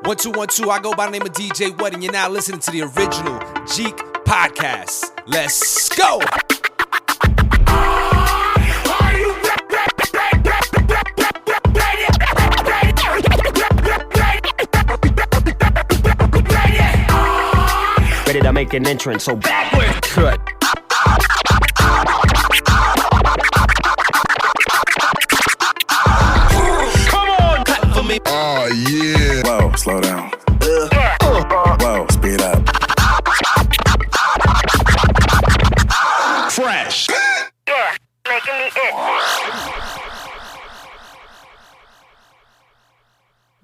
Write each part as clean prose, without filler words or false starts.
1-2-1-2, I go by the name of DJ What, and you're now listening to the original Jeek Podcast. Let's go! Ready to make an entrance, so backward cut. Come on, cut for me. Oh yeah. Whoa, slow down. Whoa, speed up. Fresh. Yeah, making me itch.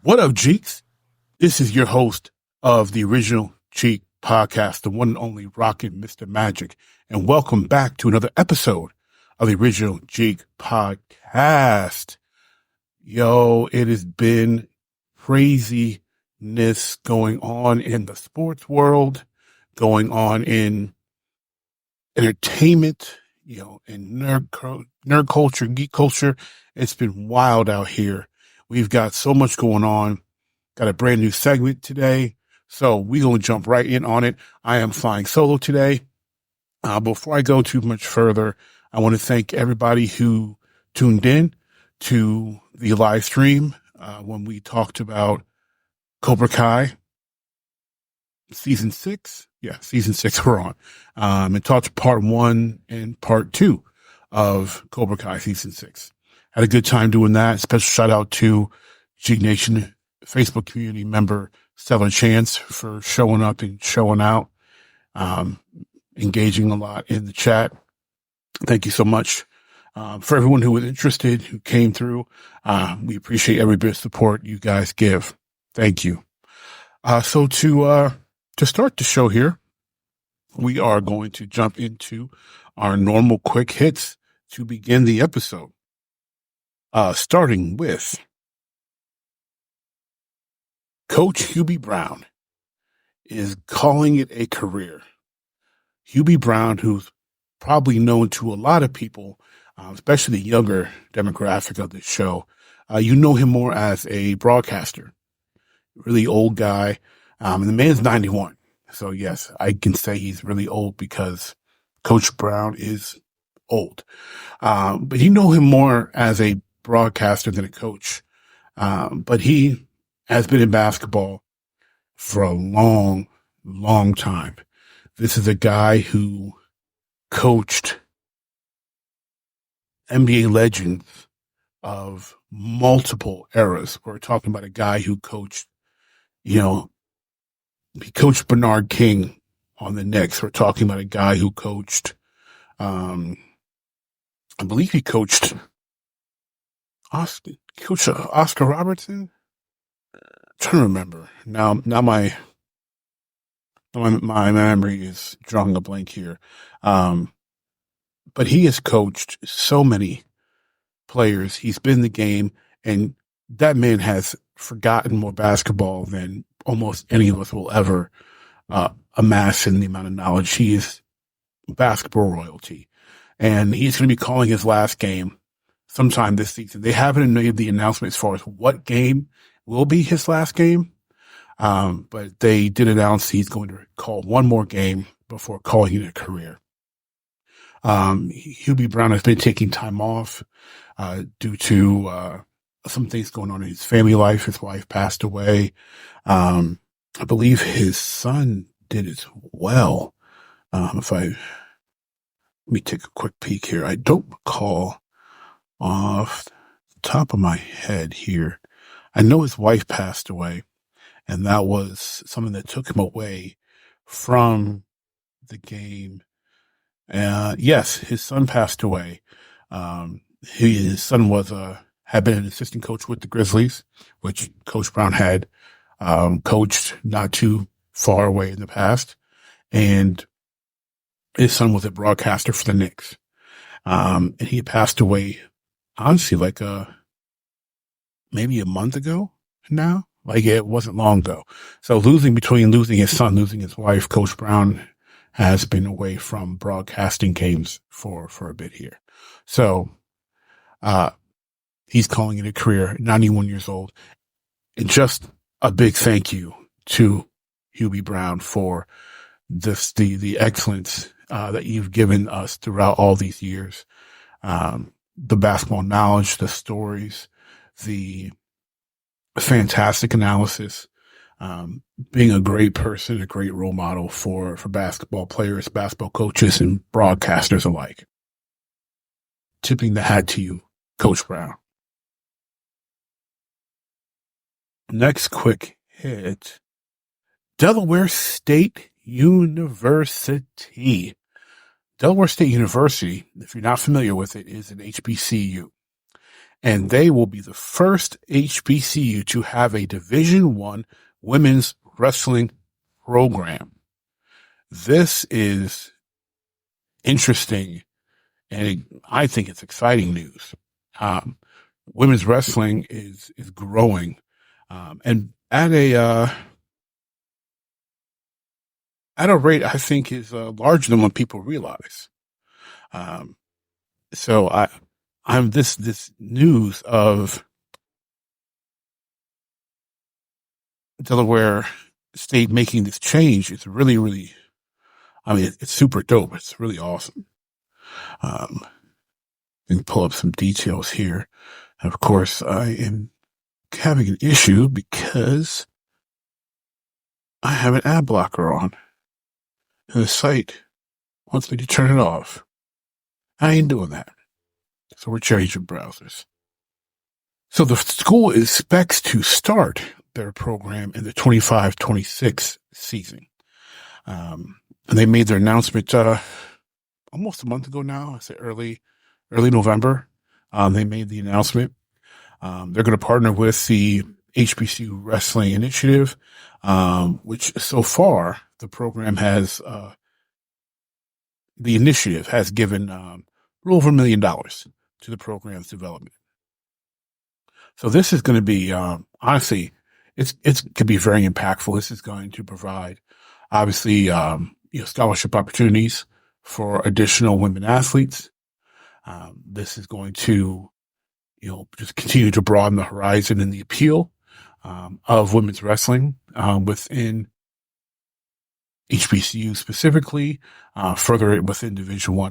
What up, Jeeks? This is your host of the original Jeek Podcast, the one and only RockinMrMagic, and welcome back to another episode of the original Jeek Podcast. Yo, it has been craziness going on in the sports world, going on in entertainment, in nerd culture, geek culture. It's been wild out here. We've got so much going on. Got a brand new segment today, so we're going to jump right in on it. I am flying solo today. Before I go too much further, I want to thank everybody who tuned in to the live stream when we talked about Cobra Kai season 6. Yeah, season 6 we're on. And talked part 1 and part 2 of Cobra Kai season 6. Had a good time doing that. Special shout out to Jeek Nation Facebook community member Stellar Chance for showing up and showing out, engaging a lot in the chat. Thank you so much. For everyone who was interested, who came through, we appreciate every bit of support you guys give. Thank you. So to start the show here, we are going to jump into our normal quick hits to begin the episode. Starting with Coach Hubie Brown is calling it a career. Hubie Brown, who's probably known to a lot of people, especially the younger demographic of the show. You know him more as a broadcaster, really old guy. And the man's 91. So yes, I can say he's really old because Coach Brown is old. But you know him more as a broadcaster than a coach. But he has been in basketball for a long, long time. This is a guy who coached NBA legends of multiple eras. We're talking about a guy who coached, he coached Bernard King on the Knicks. We're talking about a guy who coached, I believe he coached Oscar Robertson. I'm trying to remember now. My memory is drawing a blank here. But he has coached so many players. He's been in the game, and that man has forgotten more basketball than almost any of us will ever amass in the amount of knowledge. He is basketball royalty, and he's going to be calling his last game sometime this season. They haven't made the announcement as far as what game will be his last game, but they did announce he's going to call one more game before calling it a career. Hubie Brown has been taking time off due to some things going on in his family life. His wife passed away. I believe his son did as well. Let me take a quick peek here. I don't recall off the top of my head here. I know his wife passed away, and that was something that took him away from the game. Yes, his son passed away. His son had been an assistant coach with the Grizzlies, which Coach Brown had coached not too far away in the past. And his son was a broadcaster for the Knicks. And he passed away, honestly, maybe a month ago now. It wasn't long ago. So between losing his son, losing his wife, Coach Brown has been away from broadcasting games for a bit here. So, he's calling it a career, 91 years old. And just a big thank you to Hubie Brown for the excellence that you've given us throughout all these years. The basketball knowledge, the stories, the fantastic analysis, being a great person, a great role model for basketball players, basketball coaches, and broadcasters alike. Tipping the hat to you, Coach Brown. Next quick hit. Delaware State University. Delaware State University, if you're not familiar with it, is an HBCU. And they will be the first HBCU to have a Division I women's wrestling program. This is interesting, and I think it's exciting news. Women's wrestling is growing, and at a rate I think is larger than what people realize. So I'm this news of Delaware State making this change is really, really, I mean, it's super dope. It's really awesome. Let me pull up some details here. And of course, I am having an issue because I have an ad blocker on. And the site wants me to turn it off. I ain't doing that. So we're changing browsers. So the school expects to start their program in the 25-26 season. And they made their announcement almost a month ago now. I say early November. They made the announcement. They're going to partner with the HBC Wrestling Initiative, which so far the program has, the initiative has given a little over $1 million to the program's development. So this is going to be, honestly, it's could be very impactful. This is going to provide, obviously, scholarship opportunities for additional women athletes. This is going to, just continue to broaden the horizon and the appeal of women's wrestling within HBCU specifically, further within Division I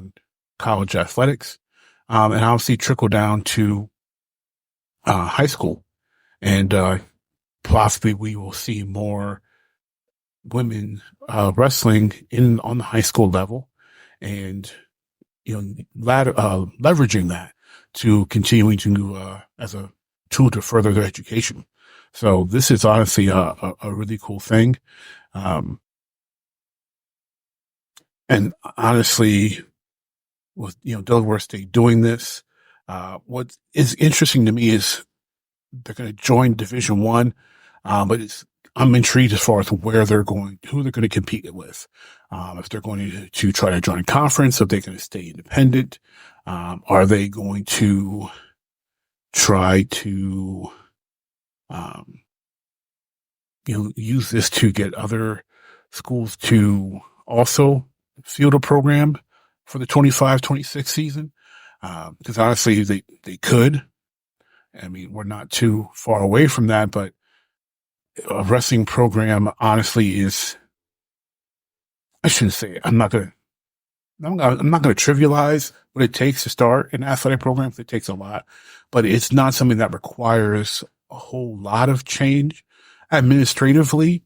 college athletics, and obviously trickle down to high school. And possibly we will see more women wrestling on the high school level, and leveraging that to continuing to as a tool to further their education. So this is honestly a really cool thing. And honestly, with Delaware State doing this, what is interesting to me is they're going to join Division I, but I'm intrigued as far as who they're going to compete with. If they're going to try to join a conference, if they're going to stay independent, are they going to try to, use this to get other schools to also field a program for the 25-26 season? Because honestly, they could. I mean, we're not too far away from that, but a wrestling program honestly is, I shouldn't say it. I'm not going to trivialize what it takes to start an athletic program. It takes a lot, but it's not something that requires a whole lot of change administratively.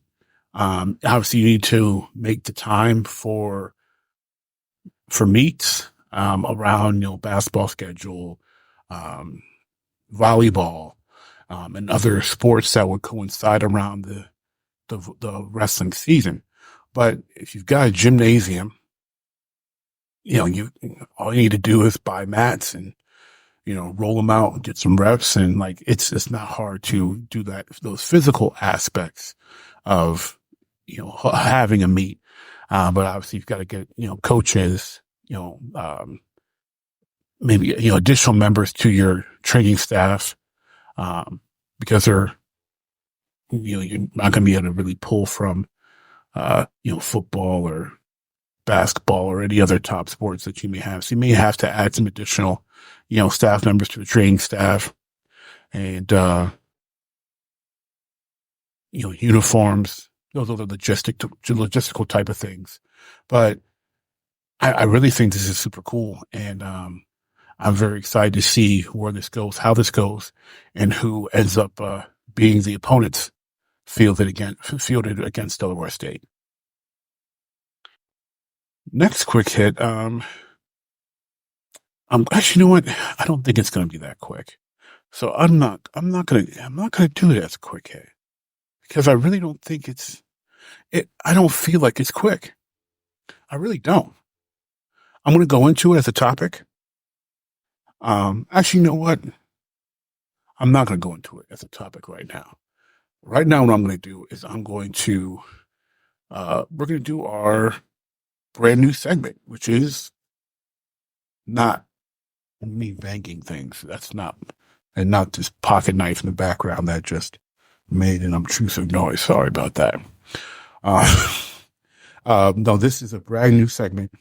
Obviously you need to make the time for meets, around, basketball schedule, volleyball, and other sports that would coincide around the wrestling season. But if you've got a gymnasium, all you need to do is buy mats and, roll them out and get some reps. And it's not hard to do that, those physical aspects of, having a meet. But obviously you've got to get, coaches, maybe, additional members to your training staff, because they're, you're not going to be able to really pull from, football or basketball or any other top sports that you may have. So you may have to add some additional, staff members to the training staff. And, uniforms. Those are the logistical type of things. But I really think this is super cool. And I'm very excited to see where this goes, how this goes, and who ends up being the opponents fielded against Delaware State. Next quick hit. Actually, you know what? I don't think it's going to be that quick. So I'm not going to do it as a quick hit because I really don't think I don't feel like it's quick. I really don't. I'm going to go into it as a topic. Actually, you know what? I'm not going to go into it as a topic right now. Right now, what I'm going to do is we're going to do our brand new segment, which is not me banging things. And not this pocket knife in the background that just made an obtrusive noise. Sorry about that. No, this is a brand new segment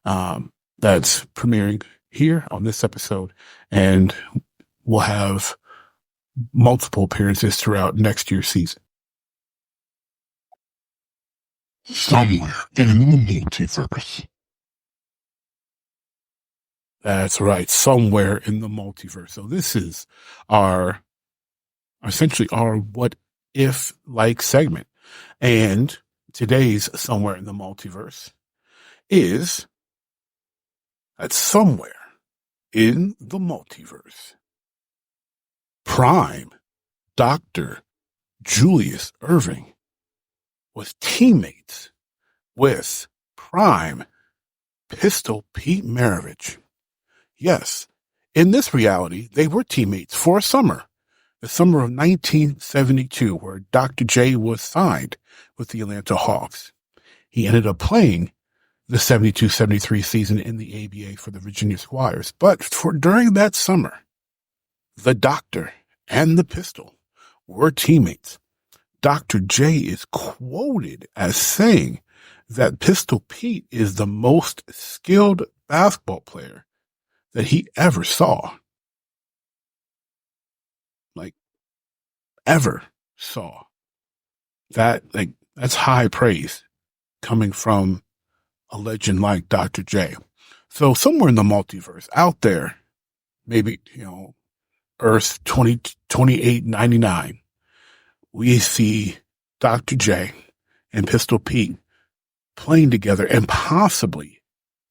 that's premiering here on this episode, and we'll have multiple appearances throughout next year's season. Somewhere in the multiverse. That's right, somewhere in the multiverse. So this is essentially our what if like segment. And today's somewhere in the multiverse is that somewhere in the multiverse, Prime Dr. Julius Erving was teammates with Prime Pistol Pete Maravich. Yes, in this reality, they were teammates for a summer, the summer of 1972, where Dr. J was signed with the Atlanta Hawks. He ended up playing the 72-73 season in the ABA for the Virginia Squires. But during that summer, the Doctor and the Pistol were teammates. Dr. J is quoted as saying that Pistol Pete is the most skilled basketball player that he ever saw. Like, ever saw. That's high praise coming from a legend like Dr. J. So somewhere in the multiverse, out there, maybe, Earth 2899, we see Dr. J and Pistol Pete playing together, and possibly,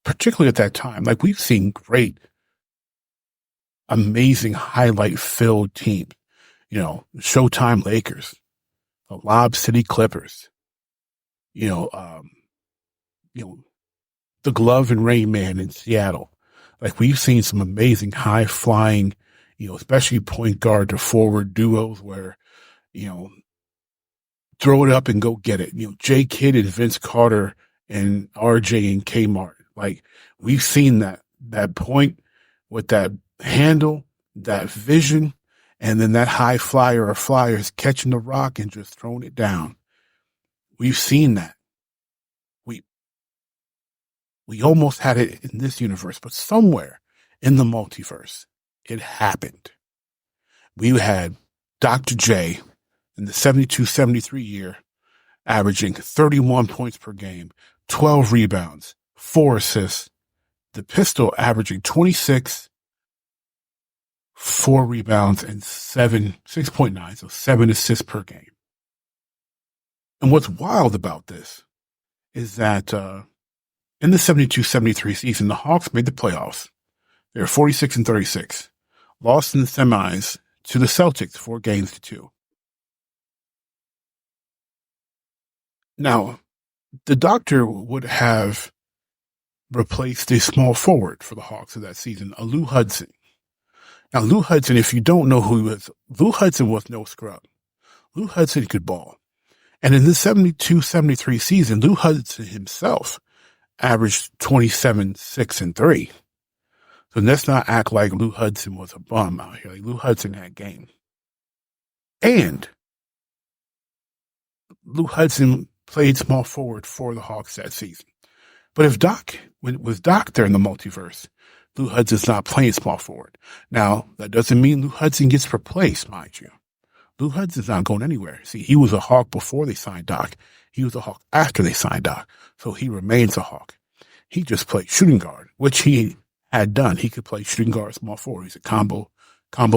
particularly at that time, like we've seen great, amazing highlight-filled teams, Showtime Lakers, the Lob City Clippers, the Glove and Rain Man in Seattle. Like we've seen some amazing high-flying, especially point guard to forward duos where, throw it up and go get it. J Kidd and Vince Carter and RJ and Kmart. Like we've seen that point with that handle, that vision, and then that high flyer or flyers catching the rock and just throwing it down. We've seen that. We almost had it in this universe, but somewhere in the multiverse, it happened. We had Dr. J in the 72-73 year averaging 31 points per game, 12 rebounds, 4 assists. The Pistol averaging 26, 4 rebounds, and 6.9, so 7 assists per game. And what's wild about this is that in the 72-73 season, the Hawks made the playoffs. They were 46-36, lost in the semis to the Celtics 4-2. Now, the Doctor would have replaced a small forward for the Hawks of that season, a Lou Hudson. Now, Lou Hudson, if you don't know who he was, Lou Hudson was no scrub. Lou Hudson could ball. And in the 72-73 season, Lou Hudson himself averaged 27, 6, and 3. So let's not act like Lou Hudson was a bum out here. Like Lou Hudson had game. And Lou Hudson played small forward for the Hawks that season. But if with Doc there in the multiverse, Lou Hudson's not playing small forward. Now, that doesn't mean Lou Hudson gets replaced, mind you. Lou Hudson's not going anywhere. See, he was a Hawk before they signed Doc. He was a Hawk after they signed Doc. So he remains a Hawk. He just played shooting guard, which he had done. He could play shooting guard, small forward. He's a combo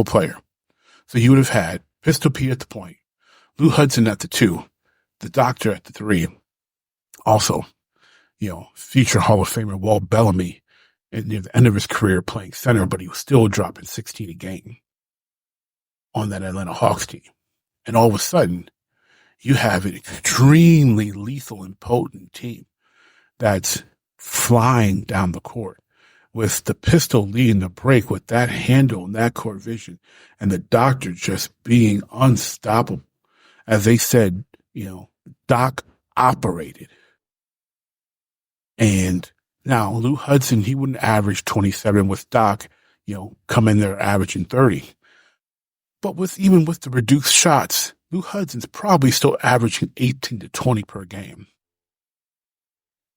player. So you would have had Pistol Pete at the point, Lou Hudson at the 2, the Doctor at the 3. Also, future Hall of Famer Walt Bellamy near the end of his career playing center, but he was still dropping 16 a game on that Atlanta Hawks team. And all of a sudden, you have an extremely lethal and potent team that's flying down the court with the Pistol leading the break with that handle and that court vision, and the Doctor just being unstoppable. As they said, Doc operated. And now Lou Hudson, he wouldn't average 27 with Doc, come in there averaging 30. But even with the reduced shots, Lou Hudson's probably still averaging 18 to 20 per game.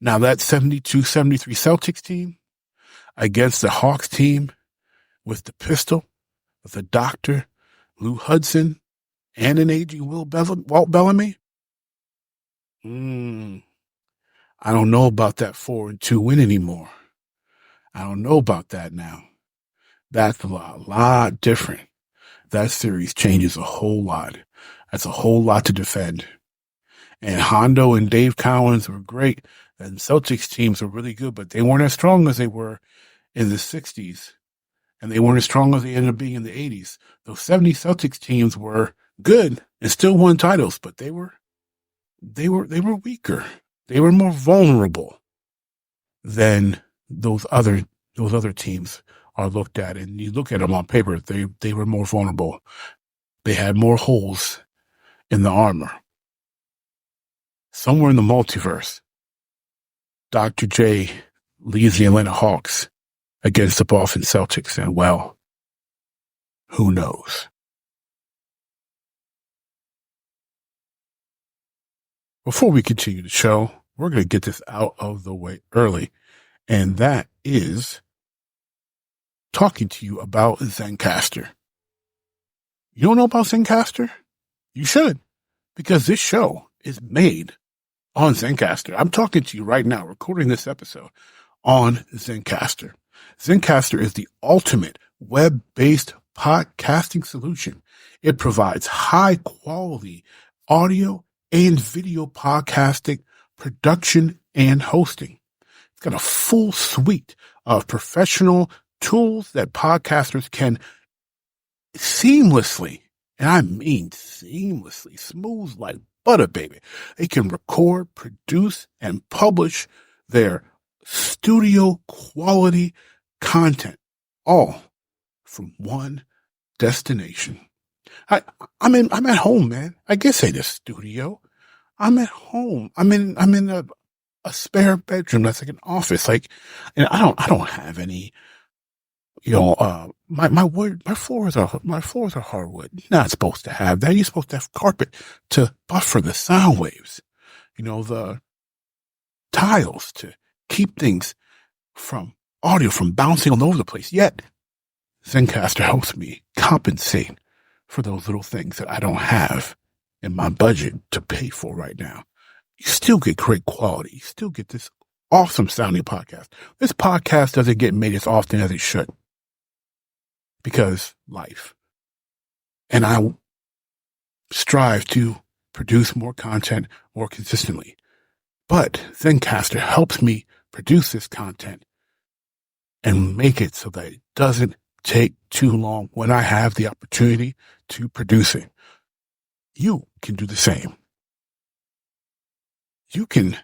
Now that 72-73 Celtics team against the Hawks team with the Pistol, with the Doctor, Lou Hudson, and an aging Walt Bellamy. I don't know about that 4-2 win anymore. I don't know about that now. That's a lot different. That series changes a whole lot. That's a whole lot to defend. And Hondo and Dave Cowens were great. And Celtics teams were really good, but they weren't as strong as they were in the 60s. And they weren't as strong as they ended up being in the 80s. Those 70 Celtics teams were good and still won titles, but they were weaker. They were more vulnerable than those other teams are looked at. And you look at them on paper, they were more vulnerable. They had more holes in the armor. Somewhere in the multiverse, Dr. J leads the Atlanta Hawks against the Boston Celtics, and well, who knows? Before we continue the show, we're going to get this out of the way early, and that is talking to you about Zencastr. You don't know about Zencastr? You should, because this show is made on Zencastr. I'm talking to you right now, recording this episode on Zencastr. Zencastr is the ultimate web-based podcasting solution. It provides high-quality audio and video podcasting, production, and hosting. It's got a full suite of professional tools that podcasters can seamlessly, and I mean seamlessly, smooth like butter, baby. They can record, produce, and publish their studio quality content, all from one destination. I'm at home, man. I guess say the studio. I'm at home. I'm in a spare bedroom that's like an office. And I don't have any, my floors are hardwood. You're not supposed to have that. You're supposed to have carpet to buffer the sound waves. The tiles to keep things from audio from bouncing all over the place. Yet Zencastr helps me compensate for those little things that I don't have in my budget to pay for right now. You still get great quality. You still get this awesome sounding podcast. This podcast doesn't get made as often as it should because life. And I strive to produce more content more consistently. But Zencastr helps me produce this content and make it so that it doesn't take too long when I have the opportunity to produce it. You can do the same. You can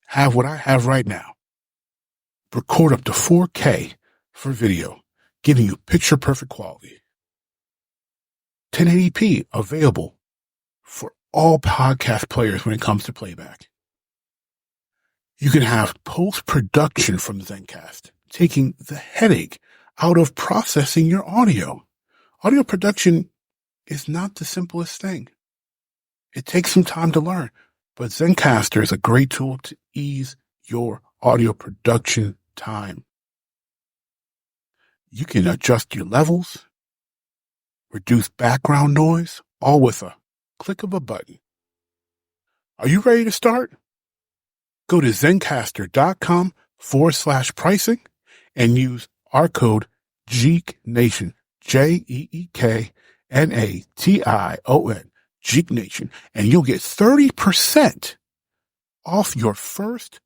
have what I have right now. Record up to 4K for video, giving you picture perfect quality. 1080p available for all podcast players when it comes to playback. You can have post-production from Zencastr, taking the headache out of processing your audio. Audio production is not the simplest thing. It takes some time to learn, but Zencastr is a great tool to ease your audio production time. You can adjust your levels, reduce background noise, all with a click of a button. Are you ready to start? Go to zencastr.com/pricing and use our code GEEKNATION, JEEKNATION, Jeek Nation, and you'll get 30% off your first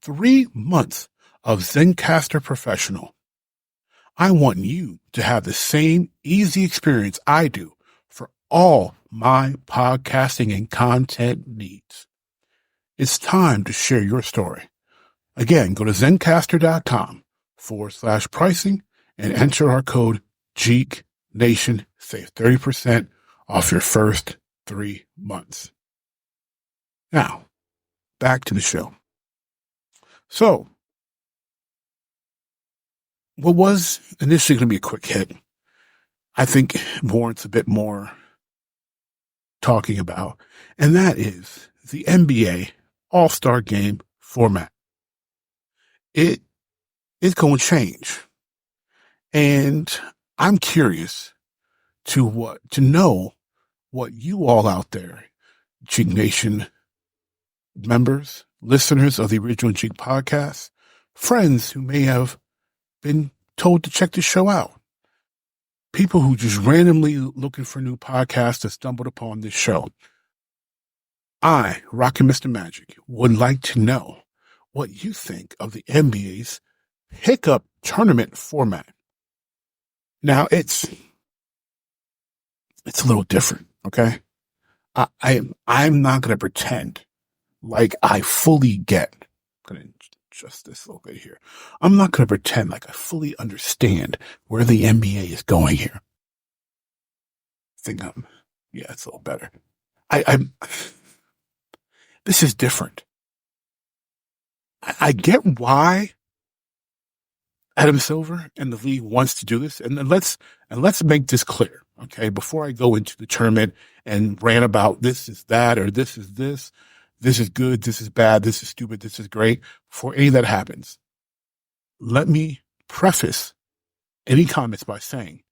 3 months of Zencastr Professional. I want you to have the same easy experience I do for all my podcasting and content needs. It's time to share your story. Again, go to zencastr.com/pricing and enter our code GEEKNATION. Save 30% off your first 3 months. Now, back to the show. So, what was initially going to be a quick hit, I think warrants a bit more talking about, and that is the NBA All-Star Game format. It is going to change, and I'm curious to know what you all out there, Jeek Nation members, listeners of the original Jeek Podcast, friends who may have been told to check the show out, people who just randomly looking for new podcasts that stumbled upon this show. I, RockinMrMagic, would like to know what you think of the NBA's pickup tournament format. Now, it's a little different, okay? I'm not going to pretend like I fully get. I'm going to adjust this a little bit here. I'm not going to pretend like I fully understand where the NBA is going here. It's a little better. This is different. I get why Adam Silver and the league wants to do this, and let's make this clear, okay? Before I go into the tournament and rant about this is that or this is this is good, this is bad, this is stupid, this is great. Before any of that happens, let me preface any comments by saying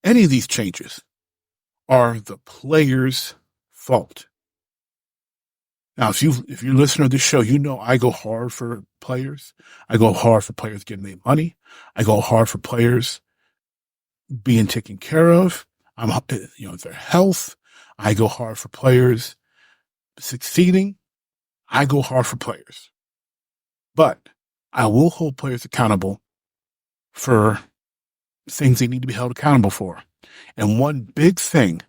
any of these changes are the players' fault. Now, if you're listening to this show, you know I go hard for players. I go hard for players getting their money. I go hard for players being taken care of. Their health. I go hard for players succeeding. I go hard for players. But I will hold players accountable for things they need to be held accountable for. And one big thing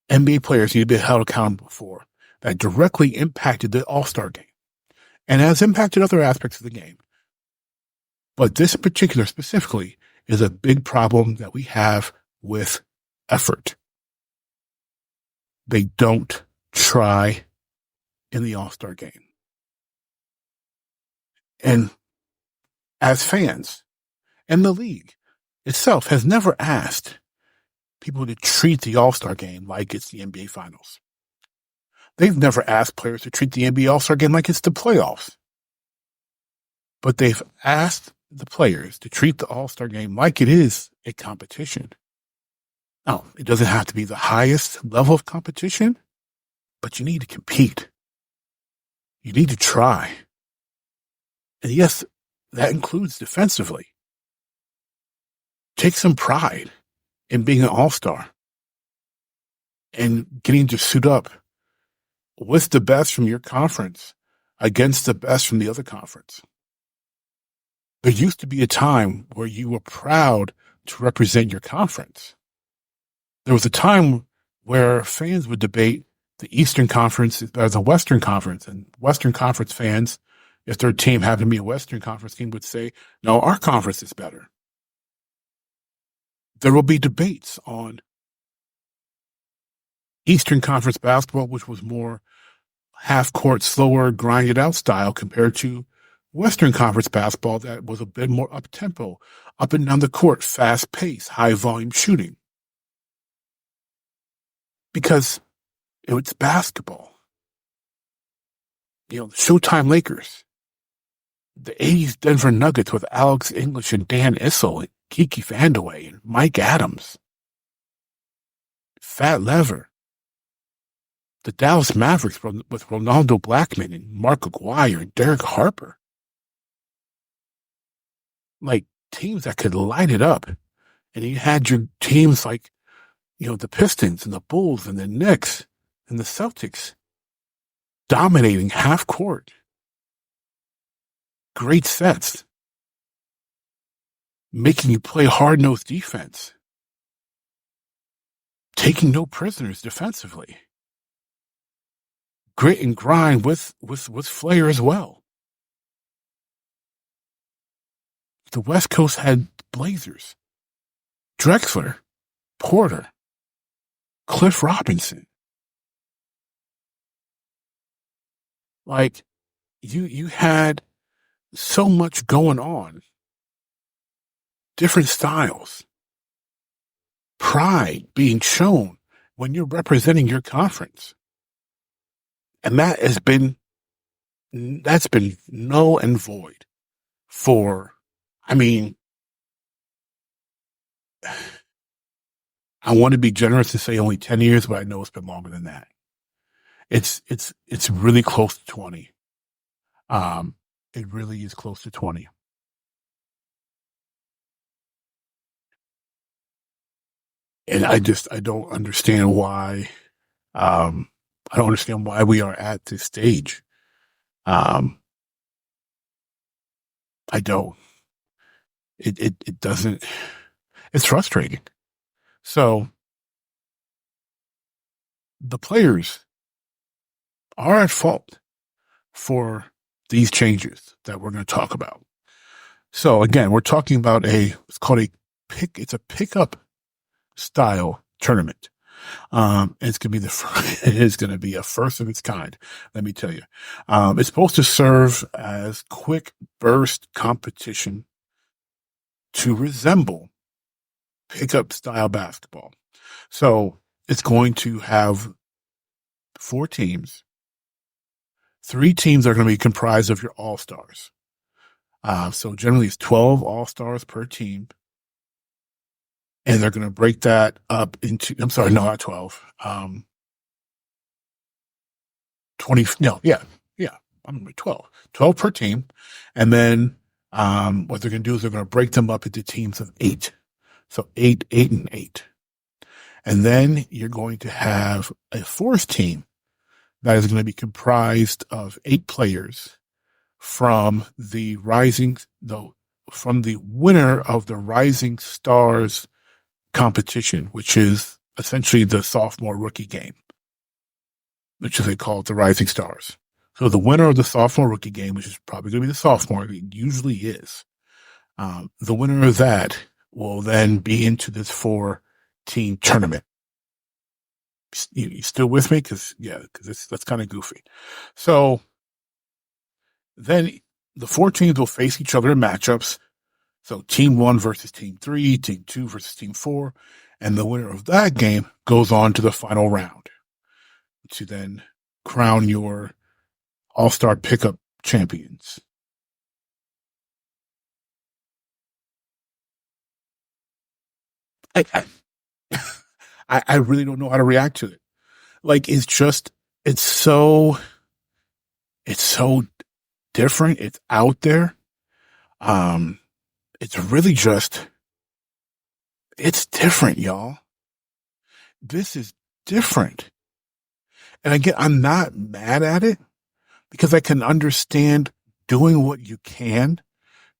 NBA players need to be held accountable for that directly impacted the All-Star game and has impacted other aspects of the game. But this in particular specifically is a big problem that we have with effort. They don't try in the All-Star game. And as fans, and the league itself has never asked people to treat the All-Star game like it's the NBA Finals. They've never asked players to treat the NBA All-Star game like it's the playoffs. But they've asked the players to treat the All-Star game like it is a competition. Now, it doesn't have to be the highest level of competition, but you need to compete. You need to try. And yes, that includes defensively. Take some pride in being an all-star and getting to suit up with the best from your conference against the best from the other conference. There used to be a time where you were proud to represent your conference. There was a time where fans would debate the Eastern Conference is better than the Western Conference, and Western Conference fans, if their team happened to be a Western Conference team, would say, no, our conference is better. There will be debates on Eastern Conference basketball, which was more half-court, slower, grinded-out style compared to Western Conference basketball that was a bit more up-tempo, up and down the court, fast-paced, high-volume shooting. Because it's basketball. The Showtime Lakers, the 80s Denver Nuggets with Alex English and Dan Issel and Kiki Vandeweghe and Mike Adams. fat lever. The Dallas Mavericks with Ronaldo Blackman and Mark Aguirre and Derek Harper. Like teams that could light it up. And you had your teams like, the Pistons and the Bulls and the Knicks and the Celtics dominating half court. Great sets. Making you play hard-nosed defense. Taking no prisoners defensively. Grit and grind with flair as well. The West Coast had Blazers, Drexler, Porter, Cliff Robinson. Like, you had so much going on. Different styles. Pride being shown when you're representing your conference. And that's been null and void for, I want to be generous and say only 10 years, but I know it's been longer than that. It's really close to 20. It really is close to 20. And I don't understand why, we are at this stage. I don't. It doesn't, it's frustrating. So the players are at fault for these changes that we're going to talk about. So again, we're talking about it's called it's a pickup style tournament. It's going to be it is going to be a first of its kind. Let me tell you, it's supposed to serve as quick burst competition to resemble pickup style basketball. So it's going to have 4 teams. 3 teams are going to be comprised of your all-stars. So generally it's 12 all-stars per team. And they're going to break that up into, I'm sorry, no, not 12. 20, no, yeah, I'm going to 12. 12 per team. And then what they're going to do is they're going to break them up into teams of 8. So 8, 8, and 8. And then you're going to have a 4th team that is going to be comprised of 8 players from the winner of the Rising Stars competition, which is essentially the sophomore rookie game, which they call it the Rising Stars. So the winner of the sophomore rookie game, which is probably going to be the sophomore, it usually is, the winner of that will then be into this 4-team tournament. You still with me? Because that's kind of goofy. So then the 4 teams will face each other in matchups. So team 1 versus team 3, team 2 versus team 4, and the winner of that game goes on to the final round to then crown your all-star pickup champions. I really don't know how to react to it. Like, it's so different. It's out there. It's really it's different, y'all. This is different. And again, I'm not mad at it because I can understand doing what you can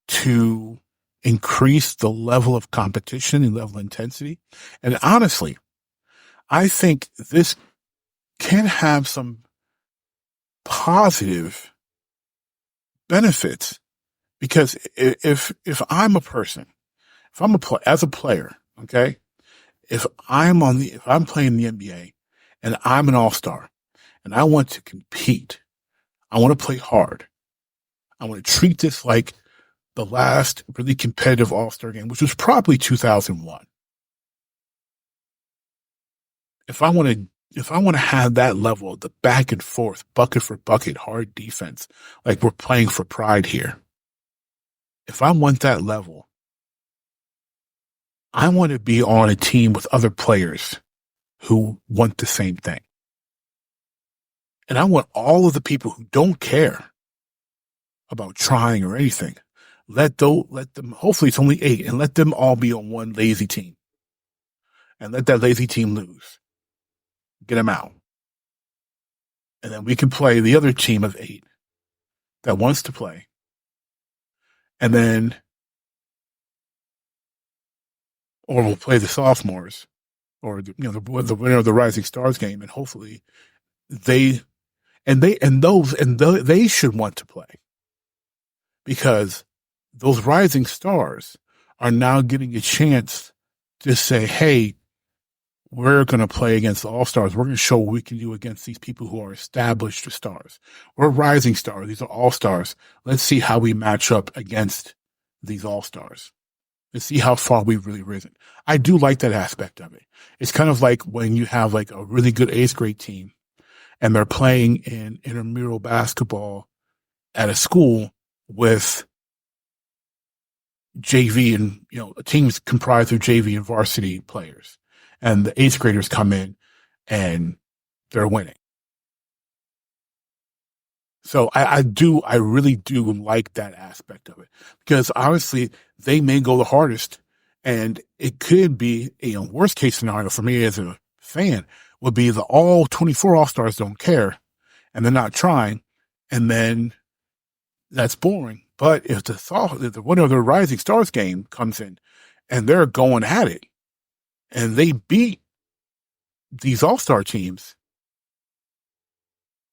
to increase the level of competition and level of intensity. And honestly, I think this can have some positive benefits because if I'm a person, as a player, okay, if I'm playing the NBA and I'm an all-star and I want to compete, I want to play hard. I want to treat this like the last really competitive all-star game, which was probably 2001. If I want to have that level of the back and forth, bucket for bucket, hard defense, like we're playing for pride here. If I want that level, I want to be on a team with other players who want the same thing. And I want all of the people who don't care about trying or anything, let them, hopefully it's only 8, and let them all be on one lazy team. And let that lazy team lose. Get them out. And then we can play the other team of 8 that wants to play. And then, or we'll play the sophomores, or the winner of the Rising Stars game, and hopefully they should want to play, because those Rising Stars are now getting a chance to say, hey, we're going to play against the All-Stars. We're going to show what we can do against these people who are established stars. We're Rising Stars. These are All-Stars. Let's see how we match up against these All-Stars. Let's see how far we've really risen. I do like that aspect of it. It's kind of like when you have like a really good 8th grade team and they're playing in intramural basketball at a school with JV and, teams comprised of JV and varsity players. And the 8th graders come in and they're winning. So I really do like that aspect of it, because honestly, they may go the hardest, and it could be, worst case scenario for me as a fan would be the all 24 All-Stars don't care and they're not trying. And then that's boring. But if the winner of the Rising Stars game comes in and they're going at it, and they beat these all-star teams,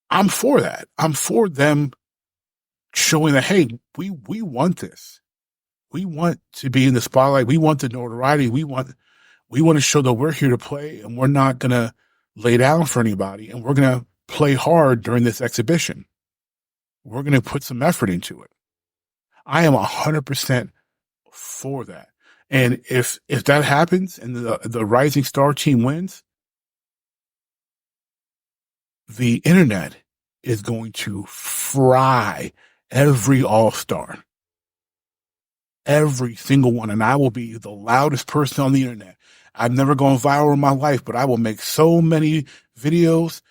I'm for that. I'm for them showing that, hey, we want this. We want to be in the spotlight. We want the notoriety. We want to show that we're here to play, and we're not going to lay down for anybody, and we're going to play hard during this exhibition. We're going to put some effort into it. I am 100% for that. And if that happens and the Rising Star team wins, the internet is going to fry every All-Star. Every single one. And I will be the loudest person on the internet. I've never gone viral in my life, but I will make so many videos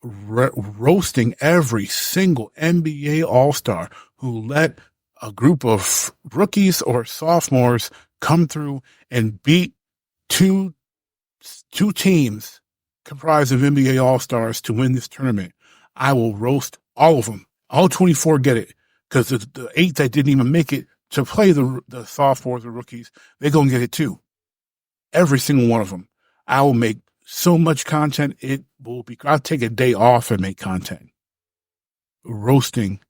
roasting every single NBA All-Star who let a group of rookies or sophomores come through and beat two teams comprised of NBA All-Stars to win this tournament. I will roast all of them. All 24 get it, because the 8 that didn't even make it to play the sophomores or rookies, they're going to get it too. Every single one of them. I will make so much content. I'll take a day off and make content. Roasting,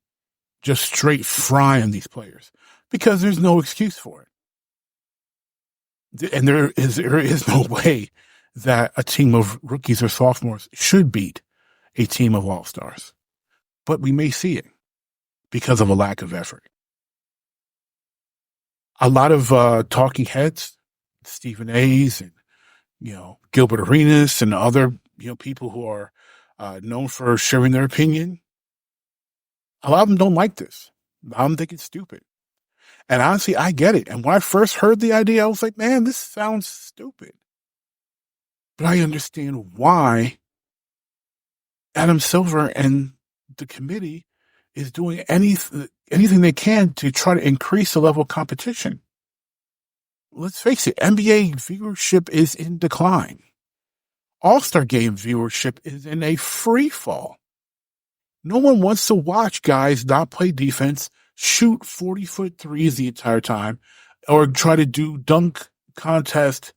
just straight frying these players, because there's no excuse for it. And there is no way that a team of rookies or sophomores should beat a team of all-stars. But we may see it because of a lack of effort. A lot of talking heads, Stephen A's and, Gilbert Arenas and other, people who are known for sharing their opinion, a lot of them don't like this. A lot of them think it's stupid. And honestly, I get it. And when I first heard the idea, I was like, man, this sounds stupid. But I understand why Adam Silver and the committee is doing anything they can to try to increase the level of competition. Let's face it, NBA viewership is in decline. All-Star Game viewership is in a free fall. No one wants to watch guys not play defense, shoot 40-foot threes the entire time, or try to do dunk contest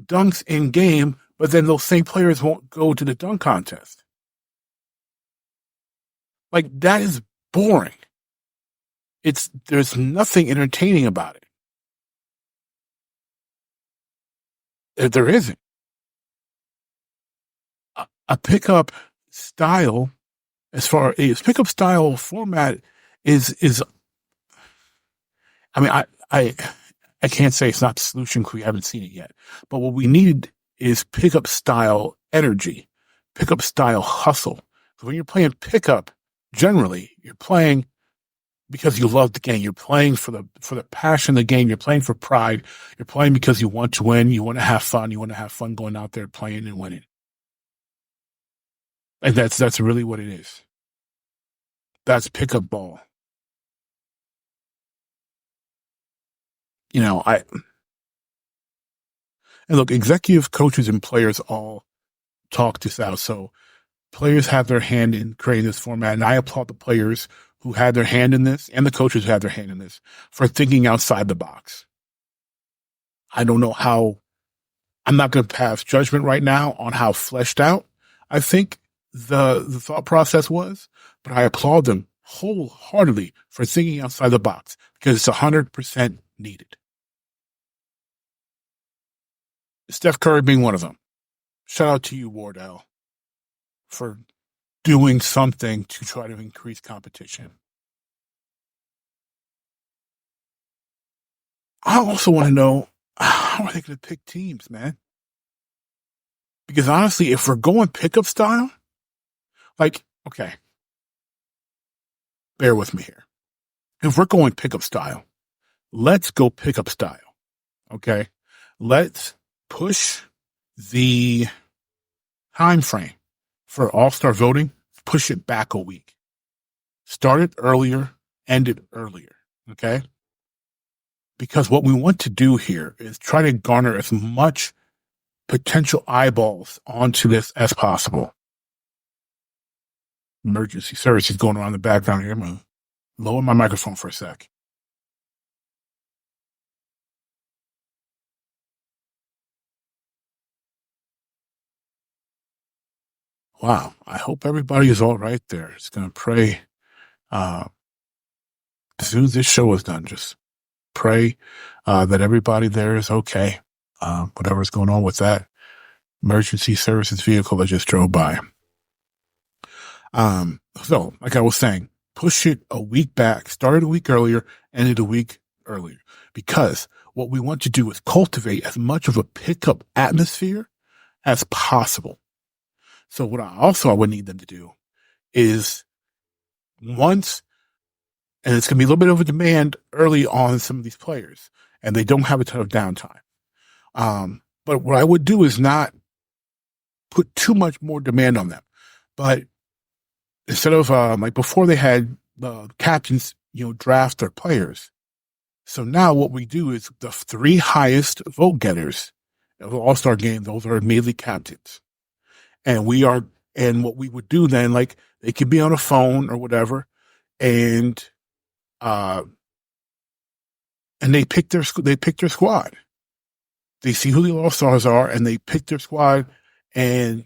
dunks in game, but then those same players won't go to the dunk contest. Like, that is boring. There's nothing entertaining about it. There isn't. A pickup style, as far as pickup style format is I mean, I can't say it's not the solution because we haven't seen it yet. But what we need is pickup style energy, pickup style hustle. So when you're playing pickup, generally you're playing because you love the game. You're playing for the passion of the game. You're playing for pride. You're playing because you want to win. You want to have fun. You want to have fun going out there playing and winning. And that's really what it is. That's pickup ball. And look, executive coaches and players all talk this out. So players have their hand in creating this format, and I applaud the players who had their hand in this and the coaches who had their hand in this for thinking outside the box. I don't know how, I'm not going to pass judgment right now on how fleshed out I think the thought process was, but I applaud them wholeheartedly for thinking outside the box because it's 100% needed. Steph Curry being one of them. Shout out to you, Wardell, for doing something to try to increase competition. I also want to know, how are they going to pick teams, man? Because honestly, if we're going pickup style, okay, bear with me here. If we're going pickup style, let's go pickup style, okay? Let's push the time frame for all-star voting, push it back a week. Start it earlier, end it earlier, okay? Because what we want to do here is try to garner as much potential eyeballs onto this as possible. Emergency services going around the background here. I'm going to lower my microphone for a sec. Wow. I hope everybody is all right there. Just going to pray. As soon as this show is done, just pray that everybody there is okay. Whatever's going on with that emergency services vehicle that just drove by. So, like I was saying, push it a week back, start it a week earlier, end it a week earlier. Because what we want to do is cultivate as much of a pickup atmosphere as possible. So what I would need them to do is once, and it's going to be a little bit of a demand early on some of these players, and they don't have a ton of downtime. But what I would do is not put too much more demand on them. But instead of, like before they had the captains, draft their players. So now what we do is the 3 highest vote getters of the All-Star game, those are immediately captains. And what we would do then, like they could be on a phone or whatever, and they pick their squad. They see who the All-Stars are and they pick their squad, and,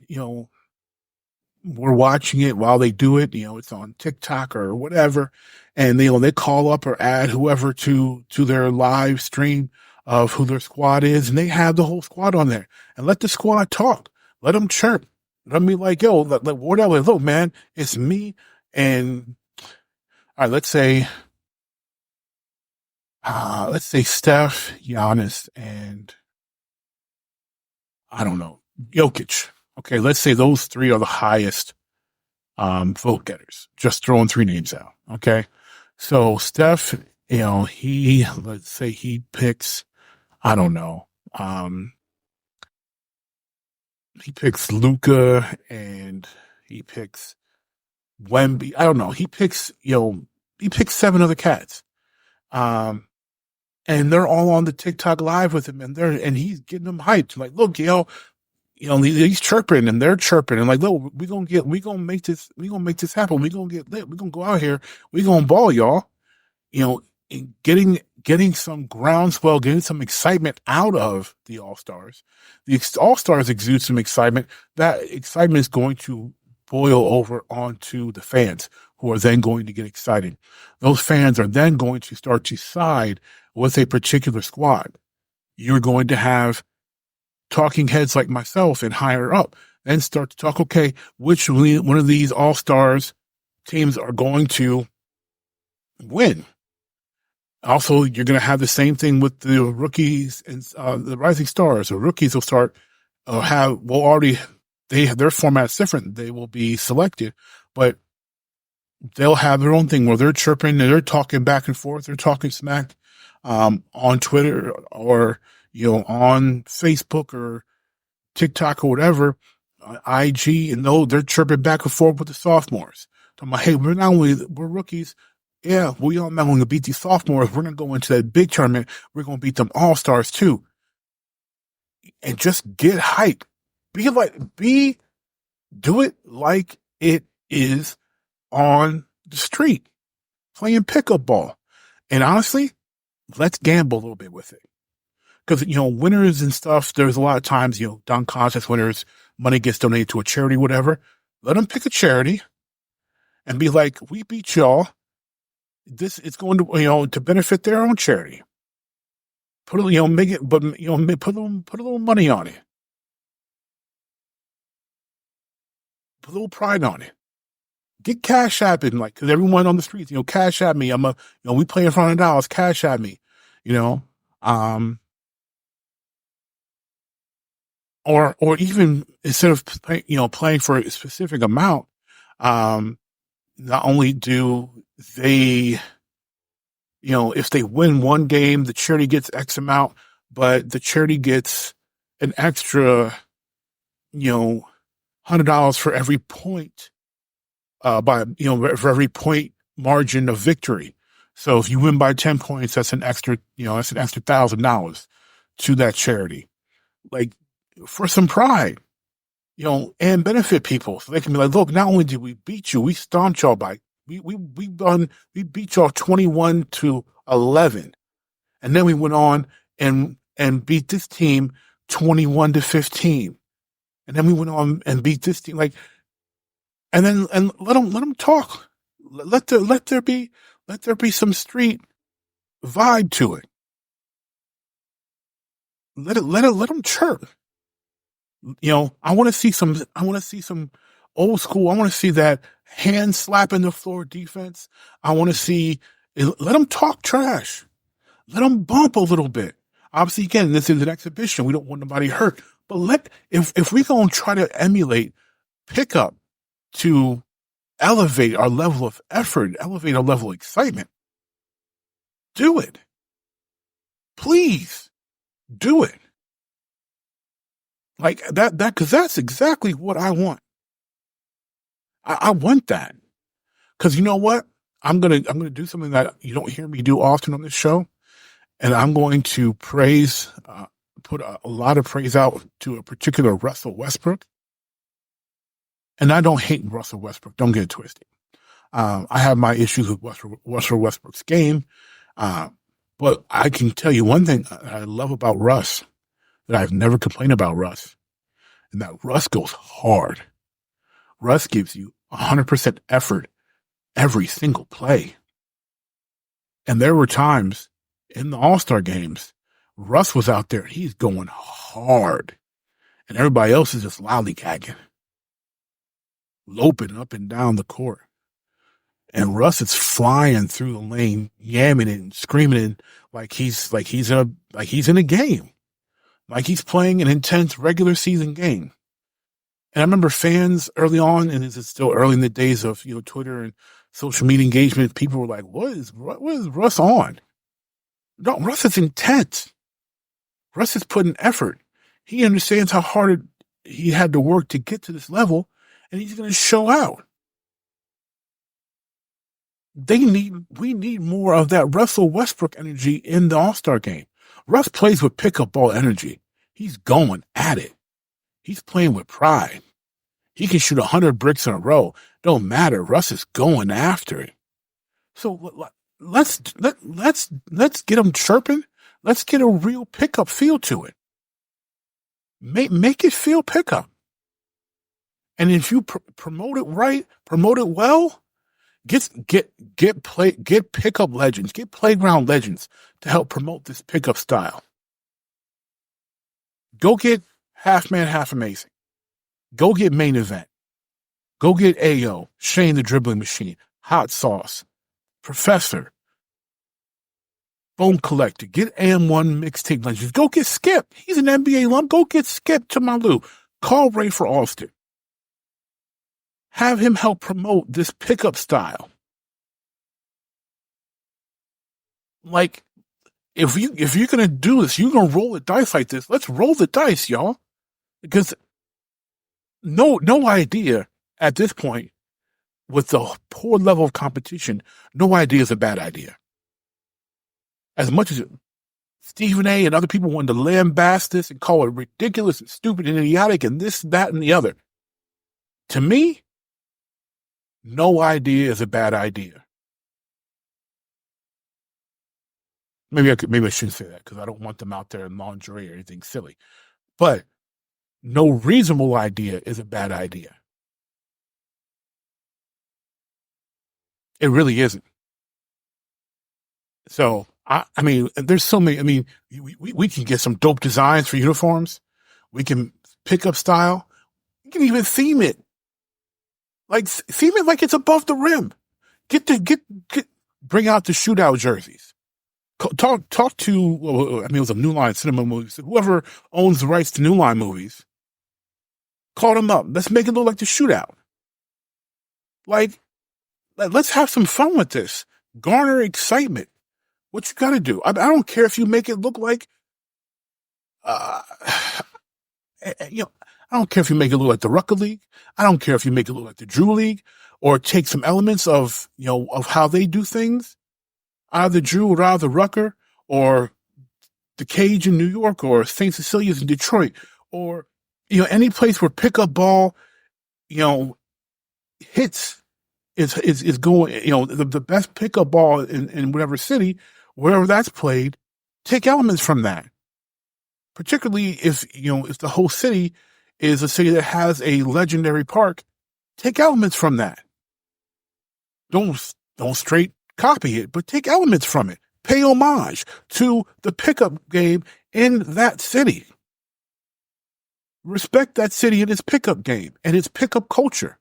we're watching it while they do it. It's on TikTok or whatever. And they call up or add whoever to their live stream of who their squad is. And they have the whole squad on there, and let the squad talk. Let them chirp. Let them be like, yo, whatever. Look, man, it's me. And all right, let's say Steph, Giannis, and I don't know, Jokic. Okay, let's say those 3 are the highest vote getters. Just throwing 3 names out. Okay, so Steph, let's say he picks, I don't know, he picks Luka and he picks Wemby. I don't know. He picks 7 other cats. And they're all on the TikTok live with him, and he's getting them hyped. Like, look, he's chirping and they're chirping, and like, look, we gonna make this happen. We gonna get lit. We gonna go out here. We gonna ball, y'all. Getting some groundswell, getting some excitement out of the All-Stars. The All-Stars exude some excitement. That excitement is going to boil over onto the fans, who are then going to get excited. Those fans are then going to start to side with a particular squad. You're going to have talking heads like myself and higher up then start to talk, okay, which one of these All-Stars teams are going to win? Also, you're going to have the same thing with the rookies and the rising stars. The rookies will start their format's different. They will be selected, but they'll have their own thing where they're chirping and they're talking back and forth. They're talking smack on Twitter or on Facebook or TikTok or whatever IG, and they're chirping back and forth with the sophomores. Talking about, hey, we're rookies. Yeah, we all know when to beat these sophomores. We're going to go into that big tournament. We're going to beat them all-stars too. And just get hype. Do it like it is on the street, playing pickup ball. And honestly, let's gamble a little bit with it. Because, winners and stuff, there's a lot of times, dunk contest winners, money gets donated to a charity, whatever. Let them pick a charity and be like, we beat y'all. It's going to, to benefit their own charity. Put a little money on it. Put a little pride on it. Get Cash Apping, because everyone on the streets, Cash App me. We play in front of dollars. Cash App me, or even instead of playing for a specific amount, not only do they, if they win one game, the charity gets X amount, but the charity gets an extra, $100 for every point, for every point margin of victory. So if you win by 10 points, that's an extra $1,000 to that charity, for some pride, and benefit people. So they can be like, look, not only did we beat you, we stomped y'all we beat y'all 21-11. And then we went on and beat this team 21-15. And then we went on and beat this team, and let them talk. Let there be some street vibe to it. Let them chirp. I want to see some old school. I want to see that hand slapping the floor defense. I want to see, let them talk trash. Let them bump a little bit. Obviously, again, this is an exhibition. We don't want nobody hurt. But if we're going to try to emulate pickup to elevate our level of effort, elevate our level of excitement, do it. Please do it. Because that's exactly what I want. I want that. Because you know what? I'm gonna do something that you don't hear me do often on this show, and I'm going to put a lot of praise out to a particular Russell Westbrook. And I don't hate Russell Westbrook. Don't get it twisted. I have my issues with Russell Westbrook's game, but I can tell you one thing I love about Russ that I've never complained about Russ, and that Russ goes hard. Russ gives you 100% effort every single play. And there were times in the All-Star games, Russ was out there, he's going hard, and everybody else is just lollygagging, loping up and down the court. And Russ is flying through the lane, yamming and screaming like he's in a game. Like he's playing an intense regular season game. And I remember fans early on, and it's still early in the days of, Twitter and social media engagement, people were like, what is Russ on? No, Russ is intense. Russ is putting effort. He understands how hard he had to work to get to this level, and he's going to show out. We need more of that Russell Westbrook energy in the All-Star game. Russ plays with pickup ball energy. He's going at it. He's playing with pride. He can shoot 100 bricks in a row. Don't matter. Russ is going after it. So let's get him chirping. Let's get a real pickup feel to it. Make it feel pickup. And if you promote it right, promote it well, get pickup legends, get playground legends to help promote this pickup style. Go get Half Man, Half Amazing. Go get Main Event. Go get AO, Shane the Dribbling Machine, Hot Sauce, Professor, Bone Collector. Get AM1 Mixtape Legends. Go get Skip. He's an NBA alum. Go get Skip to Malou. Call Ray for Alston. Have him help promote this pickup style. Like, if you're gonna do this, you're gonna roll the dice like this. Let's roll the dice, y'all. Because no idea at this point with the poor level of competition. No idea is a bad idea. As much as Stephen A. and other people wanted to lambast this and call it ridiculous and stupid and idiotic and this, that, and the other. To me, no idea is a bad idea. Maybe I shouldn't say that because I don't want them out there in lingerie or anything silly. But no reasonable idea is a bad idea. It really isn't. So, I mean, there's so many. I mean, we can get some dope designs for uniforms. We can pick up style. You can even theme it. Like, theme it like it's above the rim. Bring out the shootout jerseys. Talk to, I mean, it was a New Line Cinema movies. Whoever owns the rights to New Line movies, call them up. Let's make it look like the shootout. Like, let's have some fun with this. Garner excitement. What you got to do? I don't care if you make it look like, I don't care if you make it look like the Rucker League. I don't care if you make it look like the Drew League or take some elements of, of how they do things. Either Drew or either Rucker or the Cage in New York or St. Cecilia's in Detroit or, any place where pickup ball, hits is going, the best pickup ball in whatever city, wherever that's played, take elements from that. Particularly if the whole city is a city that has a legendary park, take elements from that. Don't straight copy it, but take elements from it. Pay homage to the pickup game in that city. Respect that city and its pickup game and its pickup culture.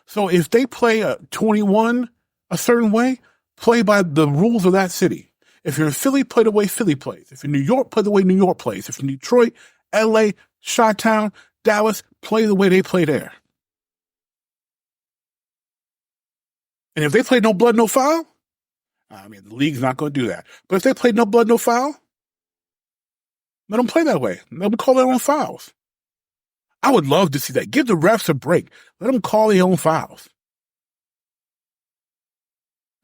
So if they play a 21 a certain way, play by the rules of that city. If you're in Philly, play the way Philly plays. If you're in New York, play the way New York plays. If you're in Detroit, LA, Chi-Town, Dallas, play the way they play there. And if they play no blood, no foul, I mean, the league's not going to do that. But if they play no blood, no foul, let them play that way. Let them call their own fouls. I would love to see that. Give the refs a break. Let them call their own fouls.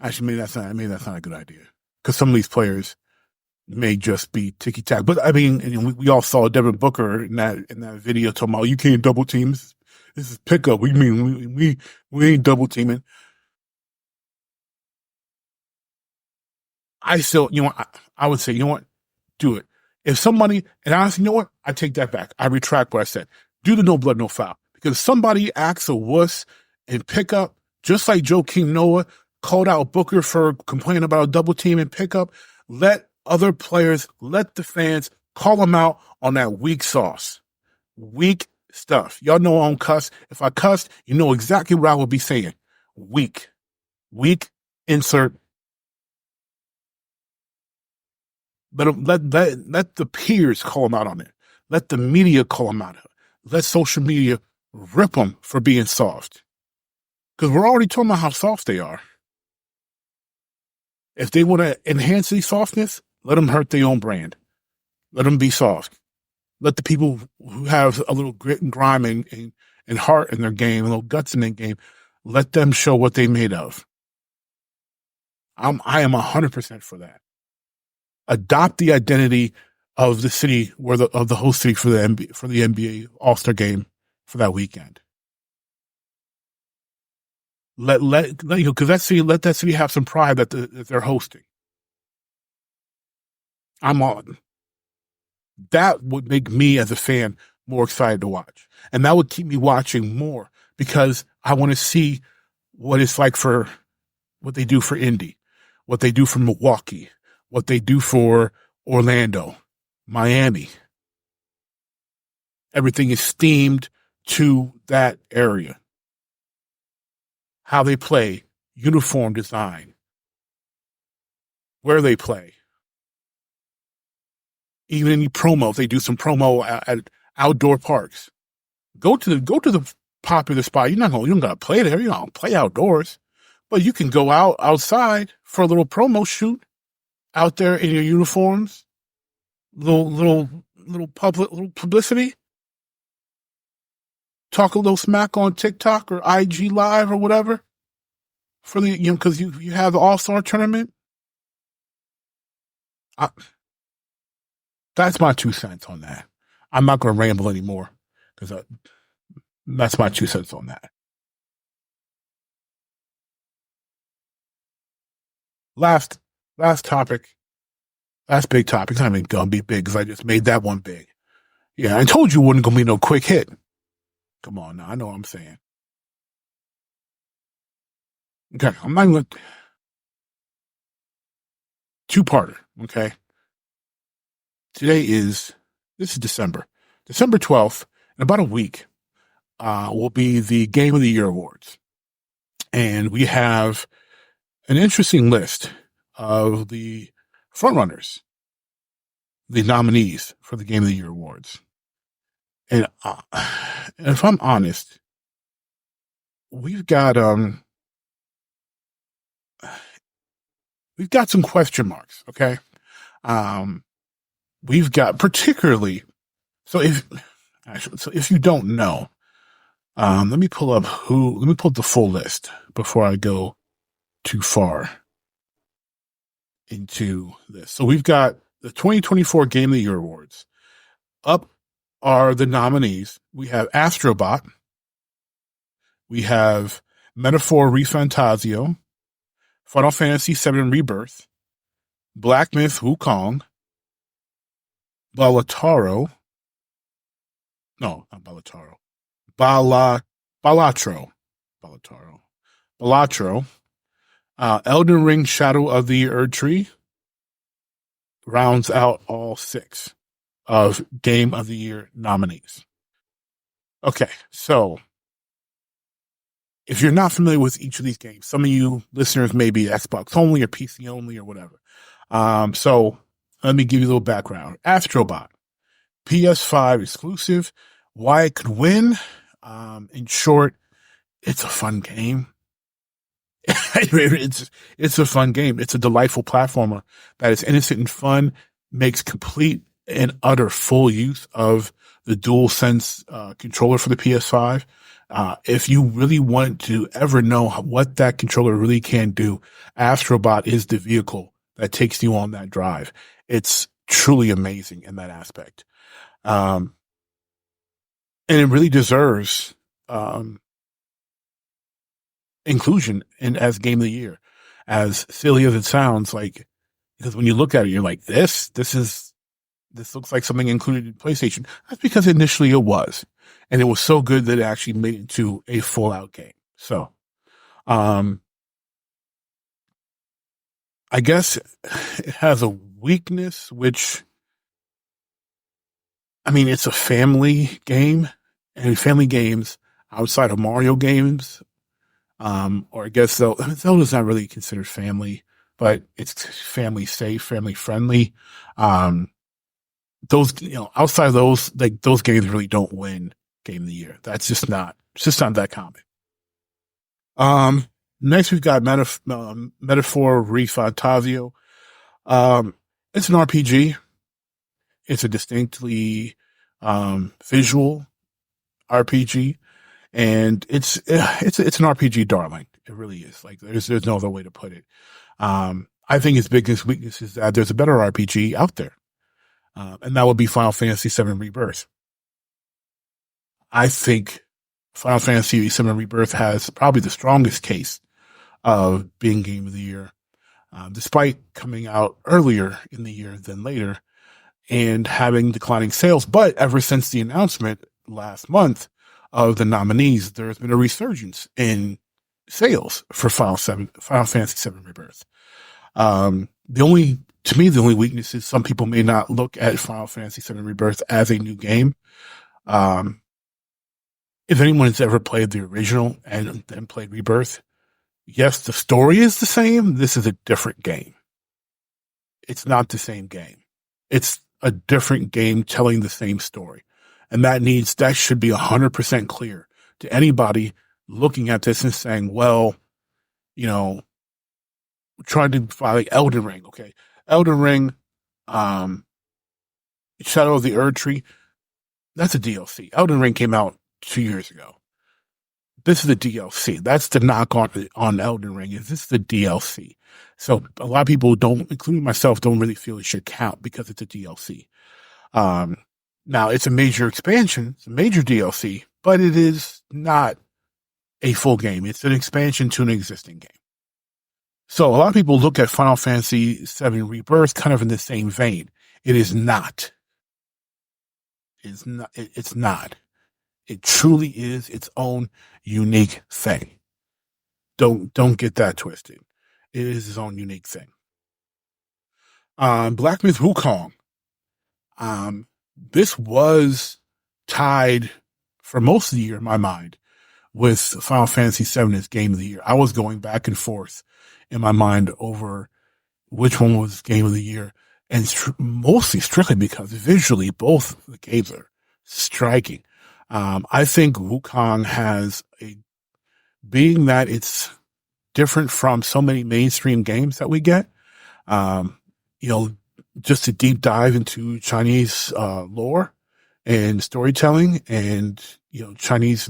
Actually, maybe that's not a good idea. Because some of these players may just be ticky-tack. But, I mean, we all saw Devin Booker in that video talking about, you can't double team. This is pickup. We mean we ain't double teaming. I still, I would say, do it. If somebody, and honestly, I take that back. I retract what I said. Do the no blood, no foul. Because somebody acts a wuss and pickup, just like Joakim Noah called out Booker for complaining about a double team and pickup. Let other players, let the fans call them out on that weak sauce. Weak stuff. Y'all know I don't cuss. If I cussed, you know exactly what I would be saying. Weak. Weak, insert. Let the peers call them out on it. Let the media call them out. Let social media rip them for being soft. Because we're already talking about how soft they are. If they want to enhance the softness, let them hurt their own brand. Let them be soft. Let the people who have a little grit and grime and heart in their game, a little guts in their game, let them show what they made of. I am 100% for that. Adopt the identity of the city of the host city for the NBA All-Star game for that weekend. Because that city, let that city have some pride that they're hosting. I'm on. That would make me as a fan more excited to watch. And that would keep me watching more because I want to see what it's like for what they do for Indy, what they do for Milwaukee, what they do for Orlando, Miami. Everything is themed to that area. How they play, uniform design, where they play. Even any promo, they do some promo at outdoor parks. Go to the popular spot. You don't gotta play there. You don't play outdoors, but you can go outside for a little promo shoot out there in your uniforms. Little publicity. talk a little smack on TikTok or IG Live or whatever for the, because you have the All-Star tournament. That's my 2 cents on that. I'm not going to ramble anymore because that's my 2 cents on that. Last topic. Last big topic. It's not even going to be big because I just made that one big. Yeah, I told you it wasn't going to be no quick hit. Come on now. I know what I'm saying. Okay. I'm not going to. Two-parter. Okay. This is December. December 12th, in about a week, will be the Game of the Year Awards. And we have an interesting list of the frontrunners, the nominees for the Game of the Year Awards. And if I'm honest, we've got some question marks, okay? We've got particularly, so if you don't know, let me pull up the full list before I go too far into this. So we've got the 2024 Game of the Year Awards. Up are the nominees. We have Astrobot. We have Metaphor Refantasio, Final Fantasy VII Rebirth, Black Myth Wukong, Balatro, Elden Ring Shadow of the Erdtree rounds out all 6 of Game of the Year nominees. Okay, so if you're not familiar with each of these games, some of you listeners may be Xbox only or PC only or whatever. So let me give you a little background. Astrobot, PS5 exclusive. Why it could win? In short, it's a fun game. It's a fun game. It's a delightful platformer that is innocent and fun, makes complete and utter full use of the DualSense controller for the PS5. If you really want to ever know what that controller really can do, Astrobot is the vehicle that takes you on that drive. It's truly amazing in that aspect. And it really deserves inclusion as Game of the Year. As silly as it sounds, like, because when you look at it, you're like, this looks like something included in PlayStation. That's because initially it was. And it was so good that it actually made it into a full-out game. So, I guess it has a weakness, which, I mean, it's a family game, and family games outside of Mario games, or I guess Zelda's not really considered family, but it's family safe, family friendly. Those, outside of those, like, those games really don't win Game of the Year. It's just not that common. Next we've got Metaphor Refantasio. It's an RPG. It's a distinctly, visual RPG, and it's an RPG darling. It really is. Like, there's no other way to put it. I think its biggest weakness is that there's a better RPG out there. And that would be Final Fantasy VII Rebirth. I think Final Fantasy VII Rebirth has probably the strongest case of being Game of the Year, despite coming out earlier in the year than later and having declining sales. But ever since the announcement last month of the nominees, there's been a resurgence in sales for Final Fantasy VII Rebirth. To me, the only weakness is some people may not look at Final Fantasy VII Rebirth as a new game. If anyone has ever played the original and then played Rebirth, yes, the story is the same. This is a different game. It's not the same game. It's a different game telling the same story. And that should be 100% clear to anybody looking at this and saying, well, trying to find like Elden Ring. Okay. Elden Ring, Shadow of the Erdtree, that's a DLC. Elden Ring came out 2 years ago. This is the DLC. That's the knock on Elden Ring. Is this the DLC? So a lot of people don't, including myself, don't really feel it should count because it's a DLC. Now it's a major expansion, it's a major DLC, but it is not a full game. It's an expansion to an existing game. So a lot of people look at Final Fantasy VII Rebirth kind of in the same vein. It is not. It's not. It truly is its own unique thing. Don't get that twisted. It is its own unique thing. Black Myth Wukong. This was tied for most of the year in my mind with Final Fantasy VII as Game of the Year. I was going back and forth in my mind over which one was Game of the Year, and mostly strictly because visually both the games are striking. I think Wukong has being that it's different from so many mainstream games that we get, just a deep dive into Chinese lore and storytelling and, Chinese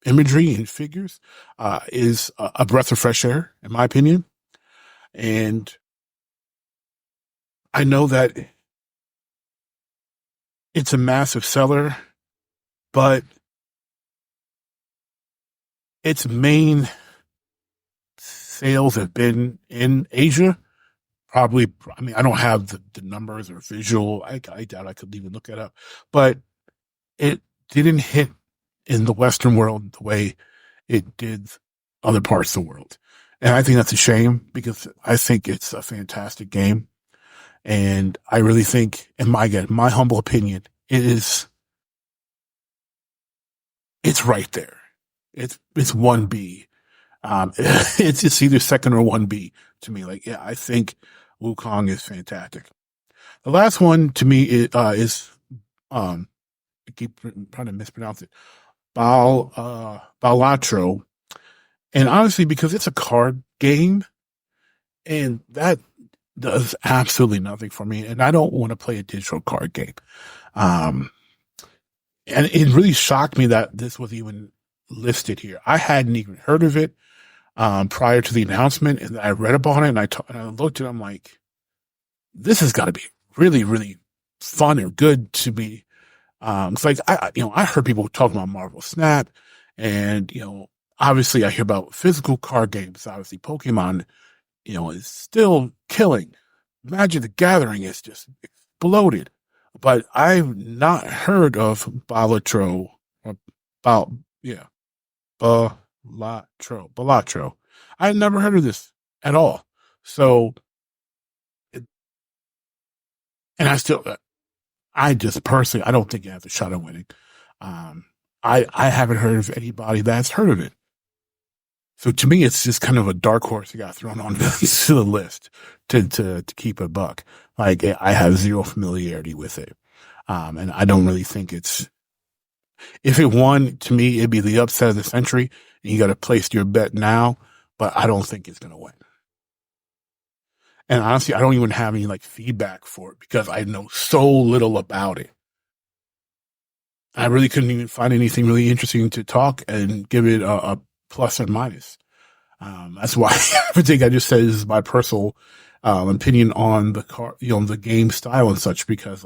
imagery and figures is a breath of fresh air, in my opinion. And I know that it's a massive seller, but its main sales have been in Asia. Probably, I don't have the numbers or visual. I doubt I could even look it up. But it didn't hit in the Western world the way it did other parts of the world. And I think that's a shame because I think it's a fantastic game. And I really think, in my humble opinion, it's right there. It's 1B. It's either second or 1B to me. I think Wukong is fantastic. The last one to me is I keep trying to mispronounce it, Balatro. And honestly, because it's a card game, and that does absolutely nothing for me, and I don't want to play a digital card game. And it really shocked me that this was even listed here. I hadn't even heard of it prior to the announcement, and I read about it, and I looked at it, I'm like, this has got to be really, really fun or good to me. It's like, I heard people talking about Marvel Snap, and, obviously I hear about physical card games. Obviously Pokemon, is still killing. Magic the Gathering is just exploded. But I've not heard of Balatro. Balatro. I had never heard of this at all. So, I just personally, I don't think it has a shot at winning. I haven't heard of anybody that's heard of it. So to me, it's just kind of a dark horse that got thrown on to the list to keep a buck. I have zero familiarity with it. And I don't really think if it won, to me, it'd be the upset of the century, and you got to place your bet now, but I don't think it's going to win. And honestly, I don't even have any feedback for it because I know so little about it. I really couldn't even find anything really interesting to talk and give it a plus or minus. That's why everything I just said is my personal opinion on the car, the game style and such, because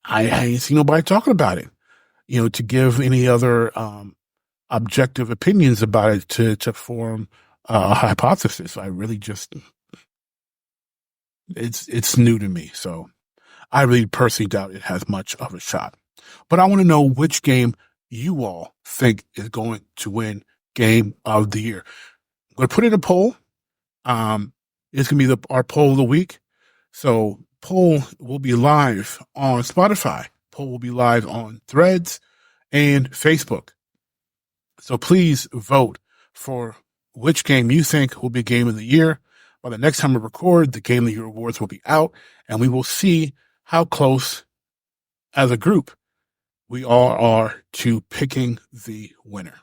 I ain't seen nobody talking about it. To give any other objective opinions about it to form a hypothesis. I really just it's new to me, so I really personally doubt it has much of a shot. But I want to know which game you all think is going to win Game of the Year. I'm going to put in a poll. It's going to be our poll of the week. So poll will be live on Spotify. Poll will be live on Threads and Facebook. So please vote for which game you think will be Game of the Year. By the next time we record, the Game of the Year awards will be out, and we will see how close as a group we all are to picking the winner.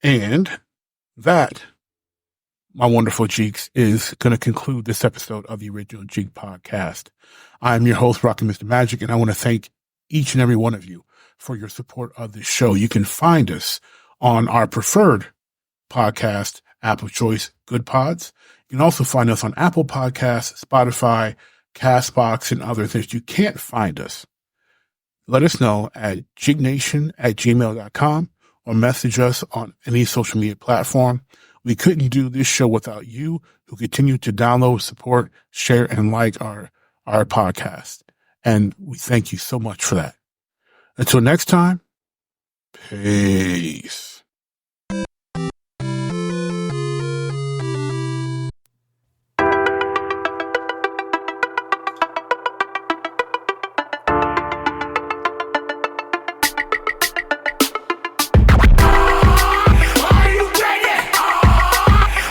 And that, my wonderful Jeeks, is going to conclude this episode of the original Jeek Podcast. I'm your host, RockinMrMagic, and I want to thank each and every one of you for your support of this show. You can find us on our preferred podcast app of choice, Good Pods. You can also find us on Apple Podcasts, Spotify, Castbox, and other things. You can't find us. Let us know at jeeknation@gmail.com or message us on any social media platform. We couldn't do this show without you who continue to download, support, share, and like our podcast. And we thank you so much for that. Until next time, peace.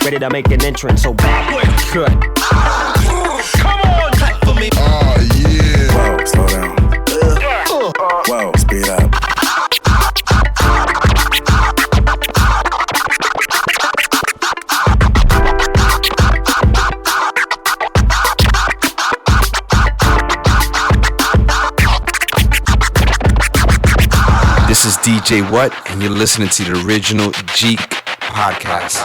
Ready to make an entrance, so backward cut. Come on, clap for me. Oh, yeah. Whoa, slow down. Whoa, speed up. This is DJ What, and you're listening to the original Jeek Podcast.